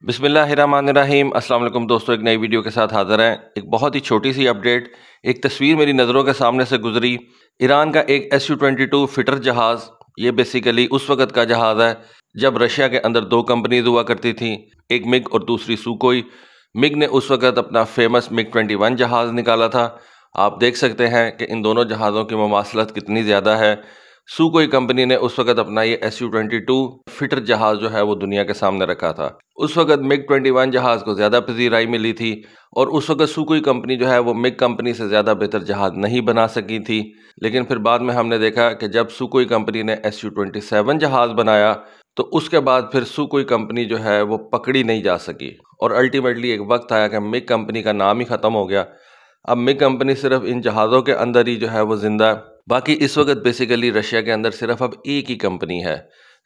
बिस्मिल्लाहिर्रहमानिर्रहीम। अस्सलाम वालेकुम दोस्तों, एक नई वीडियो के साथ हाज़िर हैं। एक बहुत ही छोटी सी अपडेट, एक तस्वीर मेरी नज़रों के सामने से गुजरी। ईरान का एक SU-22 फिटर जहाज़, ये बेसिकली उस वक़्त का जहाज़ है जब रशिया के अंदर दो कंपनीज हुआ करती थी, एक मिग और दूसरी सुकोई। मिग ने उस वक़्त अपना फेमस MiG-21 जहाज़ निकाला था। आप देख सकते हैं कि इन दोनों जहाज़ों की मुमासलत कितनी ज़्यादा है। सुकोई कंपनी ने उस वक़्त अपना ये SU-22 फिटर जहाज़ जो है वो दुनिया के सामने रखा था। उस वक़्त MiG-21 जहाज़ को ज़्यादा पजीराई मिली थी और उस वक़्त सुकोई कंपनी जो है वो मिग कंपनी से ज़्यादा बेहतर जहाज़ नहीं बना सकी थी। लेकिन फिर बाद में हमने देखा कि जब सुकोई कंपनी ने SU-27 जहाज़ बनाया तो उसके बाद फिर सुकोई कंपनी जो है वो पकड़ी नहीं जा सकी और अल्टीमेटली एक वक्त आया कि मिग कंपनी का नाम ही ख़त्म हो गया। अब मिग कंपनी सिर्फ इन जहाज़ों के अंदर ही जो है वो ज़िंदा है। बाकी इस वक्त बेसिकली रशिया के अंदर सिर्फ अब एक ही कंपनी है।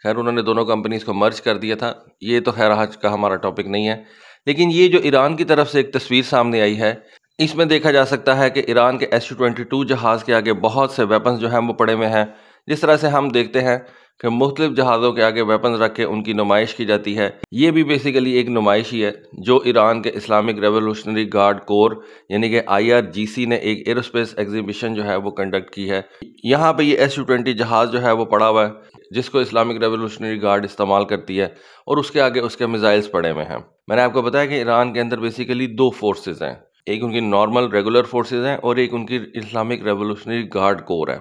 खैर उन्होंने दोनों कंपनीज को मर्ज कर दिया था, ये तो खैर आज का हमारा टॉपिक नहीं है। लेकिन ये जो ईरान की तरफ से एक तस्वीर सामने आई है, इसमें देखा जा सकता है कि ईरान के SU-22 जहाज़ के आगे बहुत से वेपन्स जो हैं वो पड़े हुए हैं। जिस तरह से हम देखते हैं कि मुख्तलिफ जहाज़ों के आगे वेपन्स रख के उनकी नुमाइश की जाती है, ये भी बेसिकली एक नुमाइश ही है जो ईरान के इस्लामिक रेवोल्यूशनरी गार्ड कोर यानी कि IRGC ने एक एरोस्पेस एग्जीबिशन जो है वो कंडक्ट की है। यहाँ पे ये SU-20 जहाज़ जो है वो पड़ा हुआ है जिसको इस्लामिक रेवोल्यूशनरी गार्ड इस्तेमाल करती है और उसके आगे उसके मिसाइल्स पड़े हुए हैं। मैंने आपको बताया कि ईरान के अंदर बेसिकली दो फोर्सेस हैं, एक उनकी नॉर्मल रेगुलर फोर्सेस हैं और एक उनकी इस्लामिक रेवोल्यूशनरी गार्ड कोर है,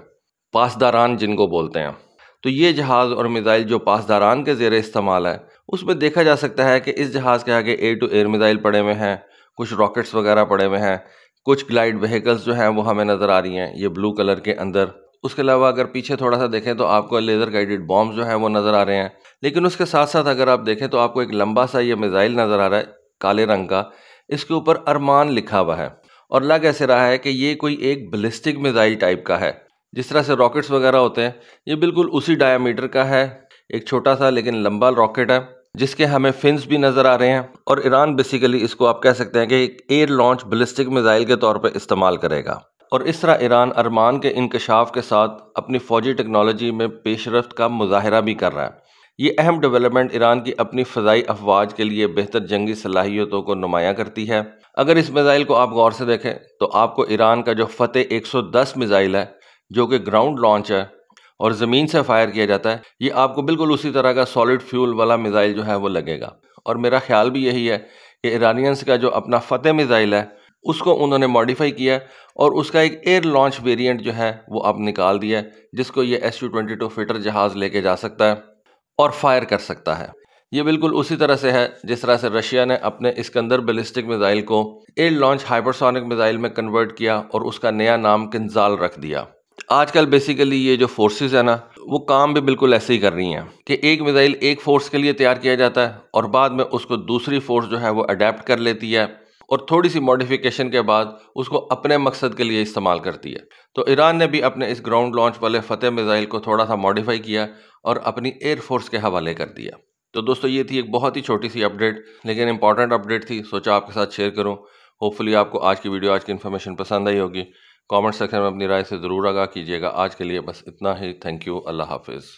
पासदारान जिनको बोलते हैं। तो ये जहाज़ और मिसाइल जो पासदारान के ज़ेरे इस्तेमाल है, उसमें देखा जा सकता है कि इस जहाज़ के आगे एयर टू एयर मिसाइल पड़े हुए हैं, कुछ रॉकेट्स वगैरह पड़े हुए हैं, कुछ ग्लाइड व्हीकल्स जो हैं वो हमें नज़र आ रही हैं ये ब्लू कलर के अंदर। उसके अलावा अगर पीछे थोड़ा सा देखें तो आपको लेज़र गाइडेड बॉम्ब्स जो हैं वो नज़र आ रहे हैं। लेकिन उसके साथ साथ अगर आप देखें तो आपको एक लंबा सा ये मिसाइल नज़र आ रहा है काले रंग का, इसके ऊपर अरमान लिखा हुआ है और लग ऐसे रहा है कि ये कोई एक बैलिस्टिक मिसाइल टाइप का है। जिस तरह से रॉकेट्स वगैरह होते हैं, ये बिल्कुल उसी डायमीटर का है, एक छोटा सा लेकिन लंबा रॉकेट है जिसके हमें फिन्स भी नज़र आ रहे हैं। और ईरान बेसिकली इसको आप कह सकते हैं कि एक एयर लॉन्च बैलिस्टिक मिसाइल के तौर पर इस्तेमाल करेगा। और इस तरह ईरान अरमान के इंकशाफ के साथ अपनी फ़ौजी टेक्नोलॉजी में पेशरफ्त का मुजाहरा भी कर रहा है। ये अहम डेवलपमेंट ईरान की अपनी फ़ज़ाई अफवाज के लिए बेहतर जंगी सलाहियतों को नुमायाँ करती है। अगर इस मिसाइल को आप गौर से देखें तो आपको ईरान का जो फ़तेह 110 मिसाइल है जो कि ग्राउंड लॉन्च है और ज़मीन से फायर किया जाता है, ये आपको बिल्कुल उसी तरह का सॉलिड फ्यूल वाला मिसाइल जो है वो लगेगा। और मेरा ख्याल भी यही है कि ईरानियंस का जो अपना फ़तेह मिसाइल है उसको उन्होंने मॉडिफाई किया और उसका एक एयर लॉन्च वेरिएंट जो है वो अब निकाल दिया है जिसको ये SU-22 फिटर जहाज़ लेके जा सकता है और फायर कर सकता है। ये बिल्कुल उसी तरह से है जिस तरह से रशिया ने अपने इस्कंदर बैलिस्टिक मिसाइल को एयर लॉन्च हाइपरसोनिक मिसाइल में कन्वर्ट किया और उसका नया नाम किंजाल रख दिया। आजकल बेसिकली ये जो फोर्सेस है ना, वो काम भी बिल्कुल ऐसे ही कर रही हैं कि एक मिसाइल एक फोर्स के लिए तैयार किया जाता है और बाद में उसको दूसरी फोर्स जो है वो अडेप्ट कर लेती है और थोड़ी सी मॉडिफिकेशन के बाद उसको अपने मकसद के लिए इस्तेमाल करती है। तो ईरान ने भी अपने इस ग्राउंड लॉन्च वाले फ़तेह मिसाइल को थोड़ा सा मॉडिफाई किया और अपनी एयर फोर्स के हवाले कर दिया। तो दोस्तों ये थी एक बहुत ही छोटी सी अपडेट लेकिन इंपॉर्टेंट अपडेट थी, सोचा आपके साथ शेयर करूँ। होपफुली आपको आज की वीडियो, आज की इन्फॉर्मेशन पसंद आई होगी। कमेंट सेक्शन में अपनी राय से ज़रूर आगाह कीजिएगा। आज के लिए बस इतना ही। Thank you. अल्लाह हाफिज़।